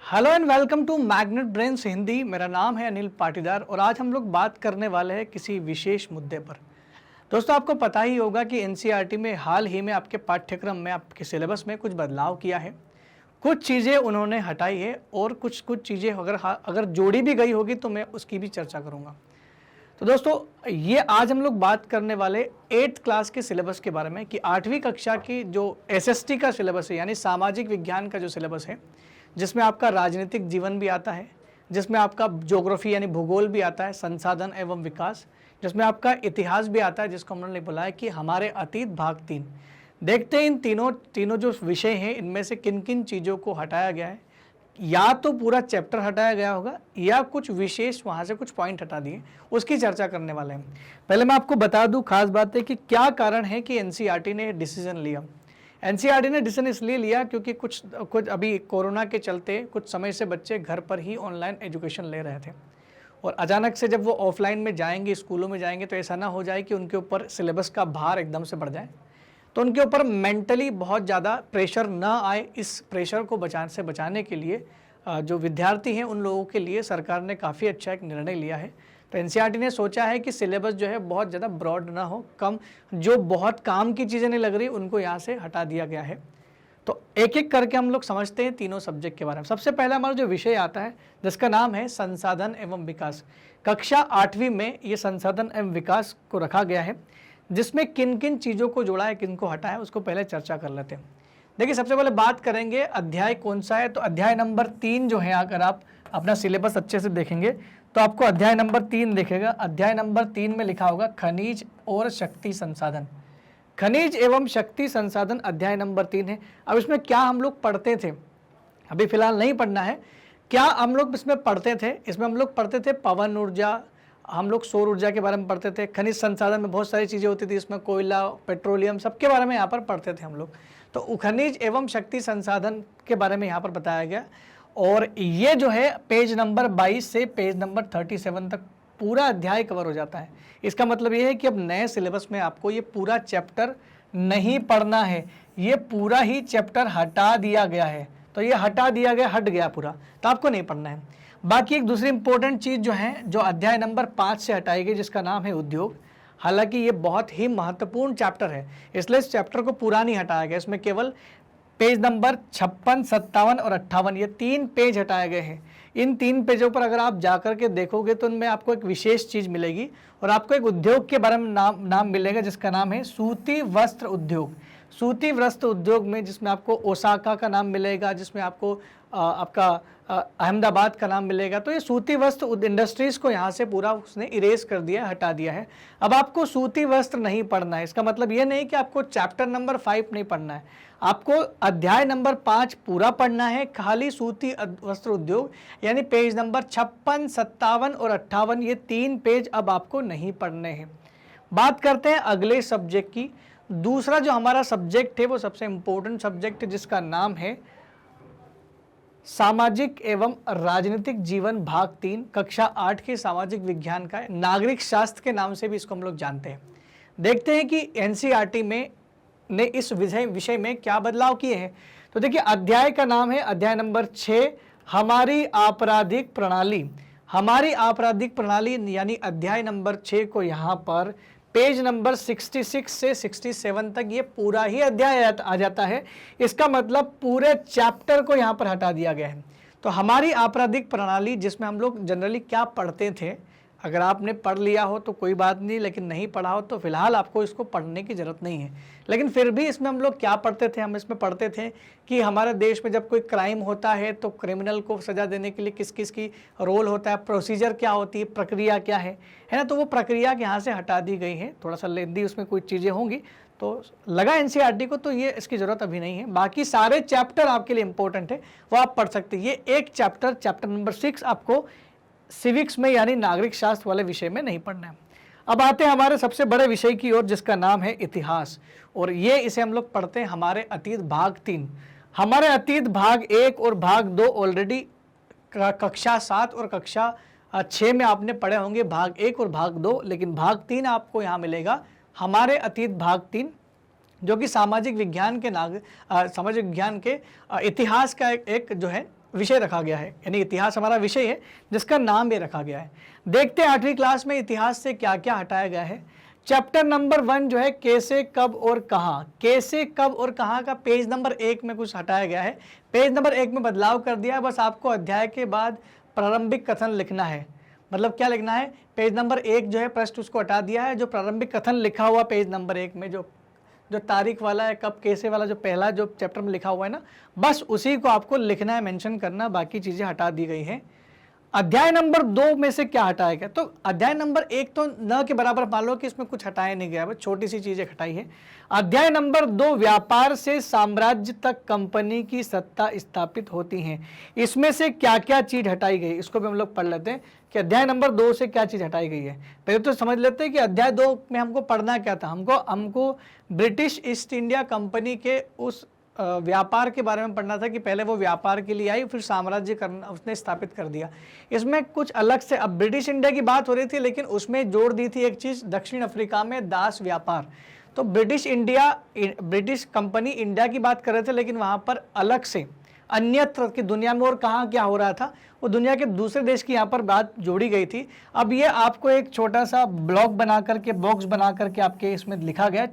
Hello and welcome to Magnet Brains Hindi. मेरा नाम है अनिल पाटीदार और आज हम लोग बात करने वाले हैं किसी विशेष मुद्दे पर। दोस्तों, आपको पता ही होगा कि एनसीईआरटी में हाल ही में आपके पाठ्यक्रम में, आपके सिलेबस में कुछ बदलाव किया है। कुछ चीज़ें उन्होंने हटाई है और कुछ चीज़ें अगर जोड़ी भी गई होगी तो मैं उसकी भी चर्चा करूँगा। तो दोस्तों, ये आज हम लोग बात करने वाले 8th क्लास के सिलेबस के बारे में कि 8वीं कक्षा की जो एसएसटी का सिलेबस है, यानी सामाजिक विज्ञान का जो सिलेबस है, जिसमें आपका राजनीतिक जीवन भी आता है, जिसमें आपका ज्योग्राफी यानी भूगोल भी आता है, संसाधन एवं विकास, जिसमें आपका इतिहास भी आता है, जिसको उन्होंने बोला है कि हमारे अतीत भाग 3। देखते हैं इन तीनों जो विषय हैं इनमें से किन किन चीज़ों को हटाया गया है। या तो पूरा चैप्टर हटाया गया होगा या कुछ विशेष वहाँ से कुछ पॉइंट हटा दिए, उसकी चर्चा करने वाले हैं। पहले मैं आपको बता दूं, खास बात है कि क्या कारण है कि एनसीईआरटी ने डिसीजन लिया। एनसीईआरटी ने डिसीजन इसलिए लिया क्योंकि कुछ अभी कोरोना के चलते कुछ समय से बच्चे घर पर ही ऑनलाइन एजुकेशन ले रहे थे और अचानक से जब वो ऑफलाइन में जाएंगे, स्कूलों में जाएंगे, तो ऐसा ना हो जाए कि उनके ऊपर सिलेबस का भार एकदम से बढ़ जाए, तो उनके ऊपर मेंटली बहुत ज़्यादा प्रेशर ना आए। इस प्रेशर को बचाने के लिए जो विद्यार्थी हैं उन लोगों के लिए सरकार ने काफ़ी अच्छा एक निर्णय लिया है। तो एनसीईआरटी ने सोचा है कि सिलेबस जो है बहुत ज़्यादा ब्रॉड ना हो, कम जो बहुत काम की चीज़ें नहीं लग रही उनको यहाँ से हटा दिया गया है। तो एक एक करके हम लोग समझते हैं तीनों सब्जेक्ट के बारे में। सबसे पहला हमारा जो विषय आता है जिसका नाम है संसाधन एवं विकास। कक्षा 8वीं में ये संसाधन एवं विकास को रखा गया है, जिसमें किन किन चीज़ों को जोड़ा है, किन को हटा है, उसको पहले चर्चा कर लेते हैं। देखिए, सबसे पहले बात करेंगे अध्याय कौन सा है। तो अध्याय नंबर 3 जो है, अगर आप अपना सिलेबस अच्छे से देखेंगे तो आपको अध्याय नंबर 3 दिखेगा। अध्याय नंबर 3 में लिखा होगा खनिज और शक्ति संसाधन। खनिज एवं शक्ति संसाधन अध्याय नंबर 3 है। अब इसमें क्या हम लोग पढ़ते थे, अभी फिलहाल नहीं पढ़ना है। क्या हम लोग इसमें पढ़ते थे? इसमें हम लोग पढ़ते थे पवन ऊर्जा, हम लोग सौर ऊर्जा के बारे में पढ़ते थे। खनिज संसाधन में बहुत सारी चीज़ें होती थी, इसमें कोयला, पेट्रोलियम, सबके बारे में यहाँ पर पढ़ते थे हम लोग। तो खनिज एवं शक्ति संसाधन के बारे में यहाँ पर बताया गया और ये जो है पेज नंबर 22 से पेज नंबर 37 तक पूरा अध्याय कवर हो जाता है। इसका मतलब ये है कि अब नए सिलेबस में आपको ये पूरा चैप्टर नहीं पढ़ना है, ये पूरा ही चैप्टर हटा दिया गया है। तो ये हटा दिया गया, हट गया पूरा, तो आपको नहीं पढ़ना है। बाकी एक दूसरी इंपॉर्टेंट चीज़ जो है, जो अध्याय नंबर 5 से हटाई गई, जिसका नाम है उद्योग। हालांकि ये बहुत ही महत्वपूर्ण चैप्टर है, इसलिए इस चैप्टर को पूरा नहीं हटाया गया। इसमें केवल पेज नंबर 56, 57 और 58 ये 3 पेज हटाए गए हैं। इन 3 पेजों पर अगर आप जाकर के देखोगे तो उनमें आपको एक विशेष चीज़ मिलेगी और आपको एक उद्योग के बारे में नाम मिलेगा, जिसका नाम है सूती वस्त्र उद्योग। सूती वस्त्र उद्योग में जिसमें आपको ओसाका का नाम मिलेगा, जिसमें आपको आपका अहमदाबाद का नाम मिलेगा। तो ये सूती वस्त्र इंडस्ट्रीज़ को यहाँ से पूरा उसने इरेज कर दिया, हटा दिया है। अब आपको सूती वस्त्र नहीं पढ़ना है। इसका मतलब ये नहीं कि आपको चैप्टर नंबर 5 नहीं पढ़ना है, आपको अध्याय नंबर 5 पूरा पढ़ना है। खाली सूती वस्त्र उद्योग यानी पेज नंबर 56, 57 और 58 ये 3 पेज अब आपको नहीं पढ़ने हैं। बात करते हैं अगले सब्जेक्ट की। दूसरा जो हमारा सब्जेक्ट है वो सबसे इम्पोर्टेंट सब्जेक्ट है, जिसका नाम है सामाजिक एवं राजनीतिक जीवन भाग 3। कक्षा 8 के सामाजिक विज्ञान का नागरिक शास्त्र के नाम से भी इसको हम लोग जानते हैं। देखते हैं कि एनसीईआरटी में ने इस विषय में क्या बदलाव किए हैं। तो देखिए, अध्याय का नाम है अध्याय नंबर 6 हमारी आपराधिक प्रणाली। हमारी आपराधिक प्रणाली यानी अध्याय नंबर 6 को यहाँ पर पेज नंबर 66 से 67 तक ये पूरा ही अध्याय आ जाता है। इसका मतलब पूरे चैप्टर को यहाँ पर हटा दिया गया है। तो हमारी आपराधिक प्रणाली, जिसमें हम लोग जनरली क्या पढ़ते थे, अगर आपने पढ़ लिया हो तो कोई बात नहीं, लेकिन नहीं पढ़ा हो तो फिलहाल आपको इसको पढ़ने की ज़रूरत नहीं है। लेकिन फिर भी इसमें हम लोग क्या पढ़ते थे, हम इसमें पढ़ते थे कि हमारे देश में जब कोई क्राइम होता है तो क्रिमिनल को सज़ा देने के लिए किस किस की रोल होता है, प्रोसीजर क्या होती है, प्रक्रिया क्या है ना। तो वो प्रक्रिया यहाँ से हटा दी गई है। थोड़ा सा लेंदी उसमें कुछ चीज़ें होंगी, तो लगा एनसीईआरटी को तो ये इसकी ज़रूरत अभी नहीं है। बाकी सारे चैप्टर आपके लिए इंपॉर्टेंट है, वो आप पढ़ सकते हैं। ये एक चैप्टर नंबर 6 आपको सिविक्स में यानी नागरिक शास्त्र वाले विषय में नहीं पढ़ना है। अब आते हैं हमारे सबसे बड़े विषय की ओर, जिसका नाम है इतिहास। और ये इसे हम लोग पढ़ते हैं हमारे अतीत भाग 3। हमारे अतीत भाग 1 और भाग 2 ऑलरेडी कक्षा 7 और कक्षा 6 में आपने पढ़े होंगे, भाग 1 और भाग 2। लेकिन भाग 3 आपको यहाँ मिलेगा हमारे अतीत भाग 3, जो कि सामाजिक विज्ञान के इतिहास का एक जो है विषय रखा गया है, यानी इतिहास हमारा विषय है जिसका नाम ये रखा गया है। देखते हैं 8वीं क्लास में इतिहास से क्या क्या हटाया गया है। चैप्टर नंबर 1 जो है कैसे, कब और कहाँ, कैसे, कब और कहाँ का पेज नंबर 1 में कुछ हटाया गया है। पेज नंबर 1 में बदलाव कर दिया है, बस आपको अध्याय के बाद प्रारंभिक कथन लिखना है। मतलब क्या लिखना है, पेज नंबर 1 जो है पृष्ठ उसको हटा दिया है, जो प्रारंभिक कथन लिखा हुआ पेज नंबर 1 में जो तारीख वाला है, कब कैसे वाला, जो पहला जो चैप्टर में लिखा हुआ है ना, बस उसी को आपको लिखना है, मेंशन करना, बाकी चीज़ें हटा दी गई हैं। अध्याय नंबर 2 में से क्या हटाया गया, तो अध्याय नंबर 1 तो न के बराबर मान लो कि इसमें कुछ हटाया नहीं गया, बस छोटी सी चीजें हटाई है। अध्याय नंबर 2 व्यापार से साम्राज्य तक कंपनी की सत्ता स्थापित होती है, इसमें से क्या क्या चीज हटाई गई, इसको भी हम लोग पढ़ लेते हैं कि अध्याय नंबर 2 से क्या चीज हटाई गई है। पहले तो समझ लेते हैं कि अध्याय 2 में हमको पढ़ना क्या था। हमको ब्रिटिश ईस्ट इंडिया कंपनी के उस व्यापार के बारे में पढ़ना था कि पहले वो व्यापार के लिए आई, फिर साम्राज्य करना उसने स्थापित कर दिया। इसमें कुछ अलग से, अब ब्रिटिश इंडिया की बात हो रही थी लेकिन उसमें जोड़ दी थी एक चीज़, दक्षिण अफ्रीका में दास व्यापार। तो ब्रिटिश कंपनी इंडिया की बात कर रहे थे, लेकिन वहाँ पर अलग से अन्यत्र की दुनिया में और कहाँ क्या हो रहा था, वो दुनिया के दूसरे देश की यहाँ पर बात जोड़ी गई थी। अब ये आपको एक छोटा सा ब्लॉक बना करके, बॉक्स बना करके आपके इसमें लिखा गया,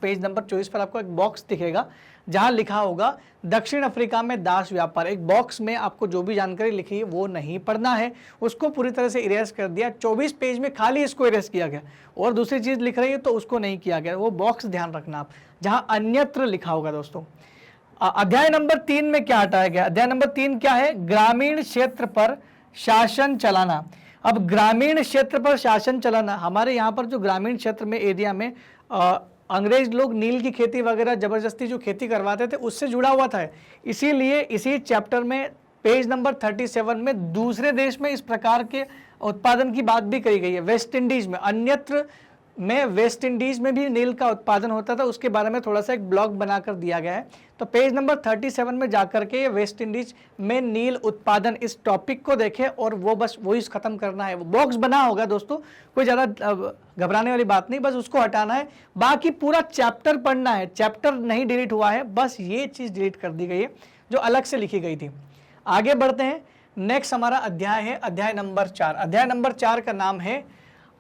पेज नंबर 24 पर आपको एक बॉक्स दिखेगा जहाँ लिखा होगा दक्षिण अफ्रीका में दास व्यापार। एक बॉक्स में आपको जो भी जानकारी लिखी है वो नहीं पढ़ना है, उसको पूरी तरह से इरेज कर दिया। 24 पेज में खाली इसको इरेज किया गया, और दूसरी चीज़ लिख रही है तो उसको नहीं किया गया, वो बॉक्स ध्यान रखना आप जहाँ अन्यत्र लिखा होगा। दोस्तों अध्याय नंबर 3 में क्या हटाया गया, अध्याय नंबर 3 क्या है, ग्रामीण क्षेत्र पर शासन चलाना। अब ग्रामीण क्षेत्र पर शासन चलाना, हमारे यहाँ पर जो ग्रामीण क्षेत्र में एरिया में अंग्रेज लोग नील की खेती वगैरह जबरदस्ती जो खेती करवाते थे उससे जुड़ा हुआ था। इसीलिए इसी चैप्टर में पेज नंबर 37 में दूसरे देश में इस प्रकार के उत्पादन की बात भी करी गई है। वेस्ट इंडीज में, अन्यत्र में वेस्ट इंडीज में भी नील का उत्पादन होता था, उसके बारे में थोड़ा सा एक ब्लॉग बनाकर दिया गया है। तो पेज नंबर 37 में जाकर के वेस्ट इंडीज में नील उत्पादन इस टॉपिक को देखें और वो बस वही खत्म करना है। वो बॉक्स बना होगा दोस्तों, कोई ज़्यादा घबराने वाली बात नहीं, बस उसको हटाना है। बाकी पूरा चैप्टर पढ़ना है, चैप्टर नहीं डिलीट हुआ है, बस ये चीज़ डिलीट कर दी गई है जो अलग से लिखी गई थी। आगे बढ़ते हैं, नेक्स्ट हमारा अध्याय है अध्याय नंबर 4। अध्याय नंबर 4 का नाम है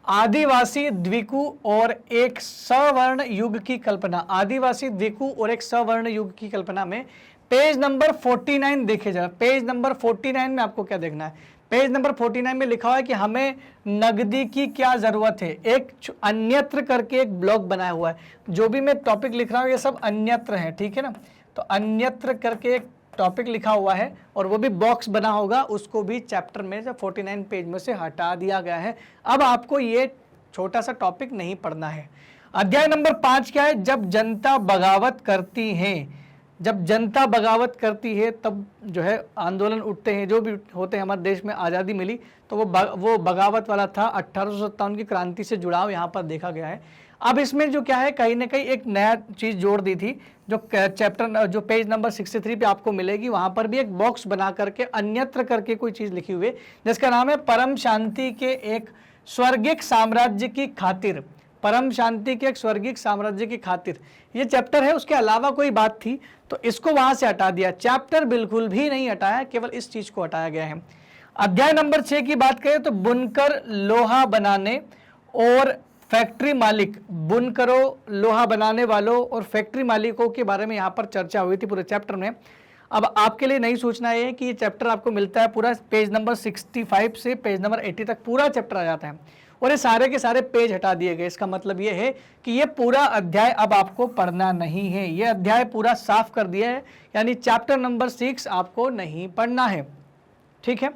आदिवासी द्विकु और एक सवर्ण युग की कल्पना। आदिवासी द्विकु और एक सवर्ण युग की कल्पना में पेज नंबर 49 देखे जरा। पेज नंबर 49 में आपको क्या देखना है, पेज नंबर 49 में लिखा हुआ है कि हमें नगदी की क्या जरूरत है। एक अन्यत्र करके एक ब्लॉक बनाया हुआ है, जो भी मैं टॉपिक लिख रहा हूँ ये सब अन्यत्र है, ठीक है ना। तो अन्यत्र करके एक टॉपिक लिखा हुआ है और वो भी बॉक्स बना होगा, उसको भी चैप्टर में से 49 पेज में से हटा दिया गया है। अब आपको ये छोटा सा टॉपिक नहीं पढ़ना है। अध्याय नंबर 5 क्या है, जब जनता बगावत करती है। जब जनता बगावत करती है तब जो है आंदोलन उठते हैं, जो भी होते हैं। हमारे देश में आज़ादी मिली तो वो बगावत वाला था। 1857 की क्रांति से जुड़ाव यहाँ पर देखा गया है। अब इसमें जो क्या है, कहीं ना कहीं एक नया चीज़ जोड़ दी थी, जो चैप्टर जो पेज नंबर 63 पे आपको मिलेगी, वहाँ पर भी एक बॉक्स बना करके अन्यत्र करके कोई चीज़ लिखी हुई है जिसका नाम है परम शांति के एक स्वर्गिक साम्राज्य की खातिर। परम शांति के एक स्वर्गिक साम्राज्य की खातिर ये चैप्टर है। उसके अलावा कोई बात थी तो इसको वहाँ से हटा दिया। चैप्टर बिल्कुल भी नहीं हटाया, केवल इस चीज़ को हटाया गया है। अध्याय नंबर 6 की बात करें तो बुनकर, लोहा बनाने और फैक्ट्री मालिक, बुनकरों, लोहा बनाने वालों और फैक्ट्री मालिकों के बारे में यहाँ पर चर्चा हुई थी पूरे चैप्टर में। अब आपके लिए नई सूचना है कि ये चैप्टर आपको मिलता है पूरा पेज नंबर 65 से पेज नंबर 80 तक पूरा चैप्टर आ जाता है, और ये सारे के सारे पेज हटा दिए गए। इसका मतलब ये है कि ये पूरा अध्याय अब आपको पढ़ना नहीं है, ये अध्याय पूरा साफ कर दिया है, यानी चैप्टर नंबर 6 आपको नहीं पढ़ना है, ठीक है।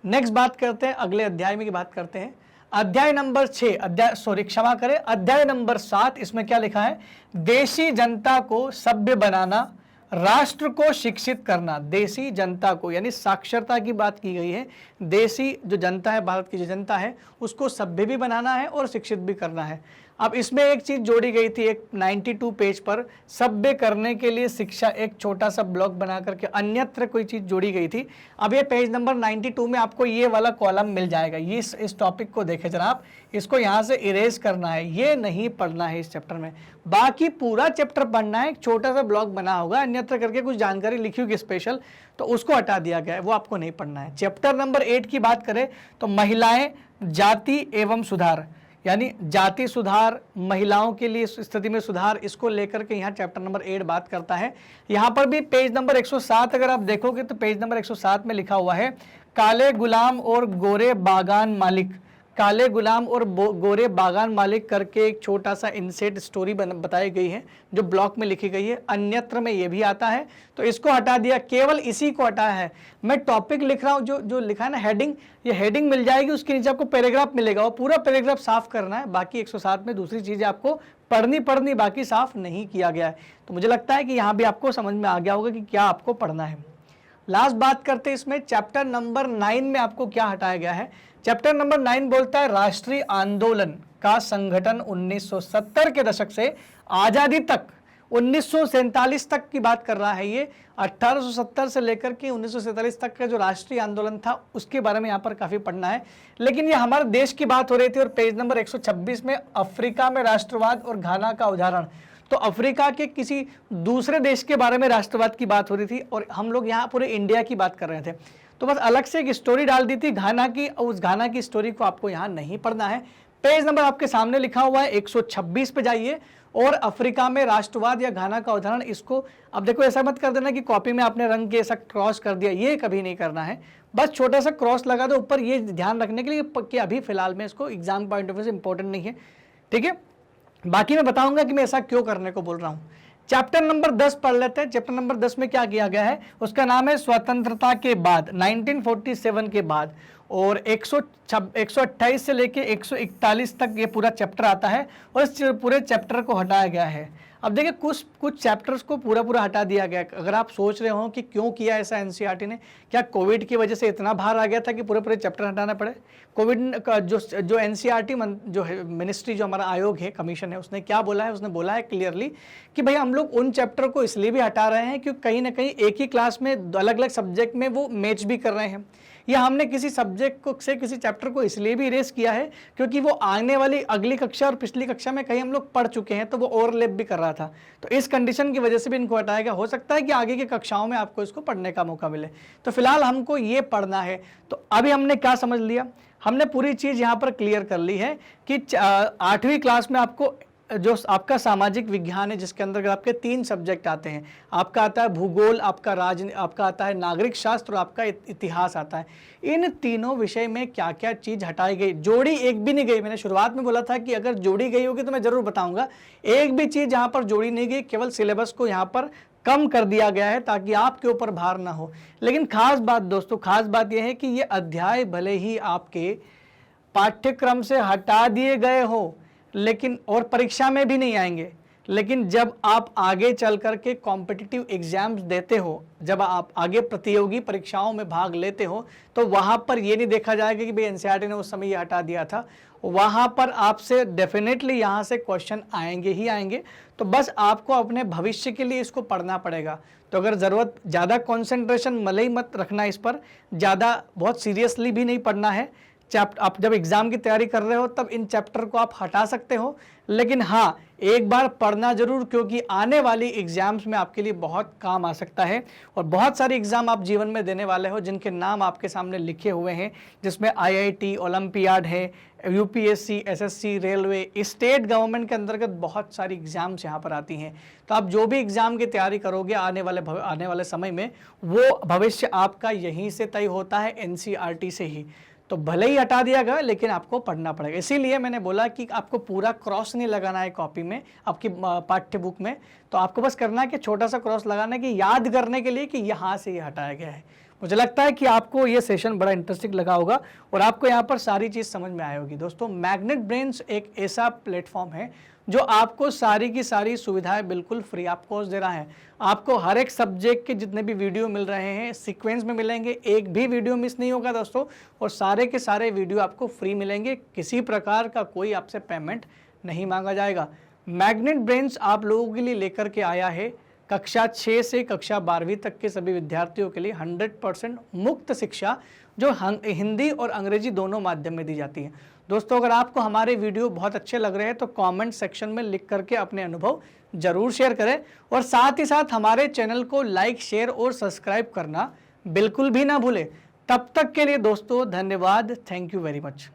नेक्स्ट बात करते हैं, अगले अध्याय में की बात करते हैं। अध्याय नंबर 6, अध्याय नंबर 7, इसमें क्या लिखा है, देशी जनता को सभ्य बनाना, राष्ट्र को शिक्षित करना। देशी जनता को यानी साक्षरता की बात की गई है। देशी जो जनता है, भारत की जो जनता है, उसको सभ्य भी बनाना है और शिक्षित भी करना है। अब इसमें एक चीज जोड़ी गई थी, एक 92 पेज पर सभ्य करने के लिए शिक्षा, एक छोटा सा ब्लॉक बना करके अन्यत्र कोई चीज जोड़ी गई थी। अब ये पेज नंबर 92 में आपको ये वाला कॉलम मिल जाएगा। ये इस टॉपिक को देखें जरा आप, इसको यहाँ से इरेज करना है, ये नहीं पढ़ना है इस चैप्टर में। बाकी पूरा चैप्टर पढ़ना है। एक छोटा सा ब्लॉक बना होगा, अन्यत्र करके कुछ जानकारी लिखी होगी स्पेशल, तो उसको हटा दिया गया है, वो आपको नहीं पढ़ना है। चैप्टर नंबर 8 की बात करें तो महिलाएं, जाति एवं सुधार, यानी जाति सुधार, महिलाओं के लिए स्थिति में सुधार, इसको लेकर के यहाँ चैप्टर नंबर 8 बात करता है। यहाँ पर भी पेज नंबर 107 अगर आप देखोगे तो पेज नंबर 107 में लिखा हुआ है काले गुलाम और गोरे बागान मालिक। काले गुलाम और गोरे बागान मालिक करके एक छोटा सा इनसेट स्टोरी बताई गई है जो ब्लॉक में लिखी गई है। अन्यत्र में ये भी आता है, तो इसको हटा दिया, केवल इसी को हटाया है। मैं टॉपिक लिख रहा हूँ, जो लिखा है ना हेडिंग, ये हेडिंग मिल जाएगी, उसके नीचे आपको पैराग्राफ मिलेगा, वो पूरा पैराग्राफ साफ करना है। बाकी 107 में दूसरी चीजें आपको पढ़नी, बाकी साफ नहीं किया गया है। तो मुझे लगता है कि यहाँ भी आपको समझ में आ गया होगा कि क्या आपको पढ़ना है। लास्ट बात करते हैं इसमें, चैप्टर नंबर 9 में आपको क्या हटाया गया है। चैप्टर नंबर 9 बोलता है राष्ट्रीय आंदोलन का संगठन 1970 के दशक से आजादी तक, 1947 तक की बात कर रहा है ये। 1870 से लेकर के 1947 तक का जो राष्ट्रीय आंदोलन था उसके बारे में यहाँ पर काफी पढ़ना है। लेकिन ये हमारे देश की बात हो रही थी और पेज नंबर 126 में अफ्रीका में राष्ट्रवाद और घाना का उदाहरण, तो अफ्रीका के किसी दूसरे देश के बारे में राष्ट्रवाद की बात हो रही थी और हम लोग यहाँ पूरे इंडिया की बात कर रहे थे, तो बस अलग से एक स्टोरी डाल दी थी घाना की, और उस घाना की स्टोरी को आपको यहाँ नहीं पढ़ना है। पेज नंबर आपके सामने लिखा हुआ है 126 पे जाइए और अफ्रीका में राष्ट्रवाद या घाना का उदाहरण, इसको अब देखो ऐसा मत कर देना कि कॉपी में आपने रंग के ऐसा क्रॉस कर दिया, ये कभी नहीं करना है। बस छोटा सा क्रॉस लगा दो ऊपर, ये ध्यान रखने के लिए कि अभी फिलहाल में इसको एग्जाम पॉइंट ऑफ व्यू से इंपॉर्टेंट नहीं है, ठीक है। बाकी मैं बताऊंगा कि मैं ऐसा क्यों करने को बोल रहा हूँ। चैप्टर नंबर 10 पढ़ लेते हैं। चैप्टर नंबर 10 में क्या किया गया है, उसका नाम है स्वतंत्रता के बाद, 1947 के बाद, और 128 से लेके 141 तक ये पूरा चैप्टर आता है और इस पूरे चैप्टर को हटाया गया है। अब देखिए कुछ चैप्टर्स को पूरा हटा दिया गया। अगर आप सोच रहे हो कि क्यों किया ऐसा एनसीईआरटी ने, क्या कोविड की वजह से इतना भार आ गया था कि पूरे चैप्टर हटाना पड़े। कोविड का जो एनसीईआरटी जो है मिनिस्ट्री, जो हमारा आयोग है, कमीशन है, उसने क्या बोला है, उसने बोला है क्लियरली कि भाई हम लोग उन चैप्टर को इसलिए भी हटा रहे हैं क्योंकि कहीं ना कहीं एक ही क्लास में अलग अलग सब्जेक्ट में वो मैच भी कर रहे हैं, या हमने किसी सब्जेक्ट को से किसी चैप्टर को इसलिए भी इरेज किया है क्योंकि वो आने वाली अगली कक्षा और पिछली कक्षा में कहीं हम लोग पढ़ चुके हैं, तो वो ओवरलैप भी कर रहा था। तो इस कंडीशन की वजह से भी इनको हटाया गया। हो सकता है कि आगे की कक्षाओं में आपको इसको पढ़ने का मौका मिले, तो फिलहाल हमको ये पढ़ना है। तो अभी हमने क्या समझ लिया, हमने पूरी चीज यहाँ पर क्लियर कर ली है कि 8वीं क्लास में आपको जो आपका सामाजिक विज्ञान है, जिसके अंदर आपके 3 सब्जेक्ट आते हैं, आपका आता है भूगोल, आपका आता है नागरिक शास्त्र और आपका इतिहास आता है। इन तीनों विषय में क्या क्या चीज हटाई गई, जोड़ी एक भी नहीं गई। मैंने शुरुआत में बोला था कि अगर जोड़ी गई होगी तो मैं जरूर बताऊंगा, एक भी चीज यहाँ पर जोड़ी नहीं गई, केवल सिलेबस को यहाँ पर कम कर दिया गया है ताकि आपके ऊपर भार ना हो। लेकिन खास बात दोस्तों, खास बात यह है कि ये अध्याय भले ही आपके पाठ्यक्रम से हटा दिए गए हो, लेकिन और परीक्षा में भी नहीं आएंगे, लेकिन जब आप आगे चल करके कॉम्पिटिटिव एग्जाम्स देते हो, जब आप आगे प्रतियोगी परीक्षाओं में भाग लेते हो, तो वहां पर ये नहीं देखा जाएगा कि भाई एनसीईआरटी ने उस समय ये हटा दिया था। वहां पर आपसे डेफिनेटली यहाँ से क्वेश्चन आएंगे ही आएंगे। तो बस आपको अपने भविष्य के लिए इसको पढ़ना पड़ेगा। तो अगर ज़रूरत ज़्यादा कॉन्सेंट्रेशन मले ही मत रखना, इस पर ज़्यादा बहुत सीरियसली भी नहीं पढ़ना है। आप जब एग्जाम की तैयारी कर रहे हो तब इन चैप्टर को आप हटा सकते हो, लेकिन हाँ एक बार पढ़ना जरूर, क्योंकि आने वाली एग्जाम्स में आपके लिए बहुत काम आ सकता है। और बहुत सारे एग्जाम आप जीवन में देने वाले हो जिनके नाम आपके सामने लिखे हुए हैं, जिसमें आईआईटी, ओलंपियाड है, UPSC, SSC, railway, state government के अंतर्गत बहुत सारी एग्जाम्स यहाँ पर आती हैं। तो आप जो भी एग्जाम की तैयारी करोगे आने वाले समय में, वो भविष्य आपका यहीं से तय होता है, एनसीईआरटी से ही। तो भले ही हटा दिया गया लेकिन आपको पढ़ना पड़ेगा। इसीलिए मैंने बोला कि आपको पूरा क्रॉस नहीं लगाना है कॉपी में, आपकी पाठ्य बुक में। तो आपको बस करना है कि छोटा सा क्रॉस लगाना है कि याद करने के लिए कि यहाँ से ये हटाया गया है। मुझे लगता है कि आपको ये सेशन बड़ा इंटरेस्टिंग लगा होगा और आपको यहाँ पर सारी चीज़ समझ में आई होगी। दोस्तों, मैग्नेट ब्रेन्स एक ऐसा प्लेटफॉर्म है जो आपको सारी की सारी सुविधाएं बिल्कुल फ्री ऑफ कॉस्ट दे रहा है। आपको हर एक सब्जेक्ट के जितने भी वीडियो मिल रहे हैं सीक्वेंस में मिलेंगे, एक भी वीडियो मिस नहीं होगा दोस्तों, और सारे के सारे वीडियो आपको फ्री मिलेंगे। किसी प्रकार का कोई आपसे पेमेंट नहीं मांगा जाएगा। मैग्नेट ब्रेन्स आप लोगों के लिए लेकर के आया है कक्षा 6 से कक्षा 12वीं तक के सभी विद्यार्थियों के लिए 100% मुफ्त शिक्षा जो हिंदी और अंग्रेजी दोनों माध्यम में दी जाती है। दोस्तों, अगर आपको हमारे वीडियो बहुत अच्छे लग रहे हैं तो कमेंट सेक्शन में लिख करके अपने अनुभव जरूर शेयर करें और साथ ही साथ हमारे चैनल को लाइक, शेयर और सब्सक्राइब करना बिल्कुल भी ना भूलें। तब तक के लिए दोस्तों धन्यवाद। Thank you very much.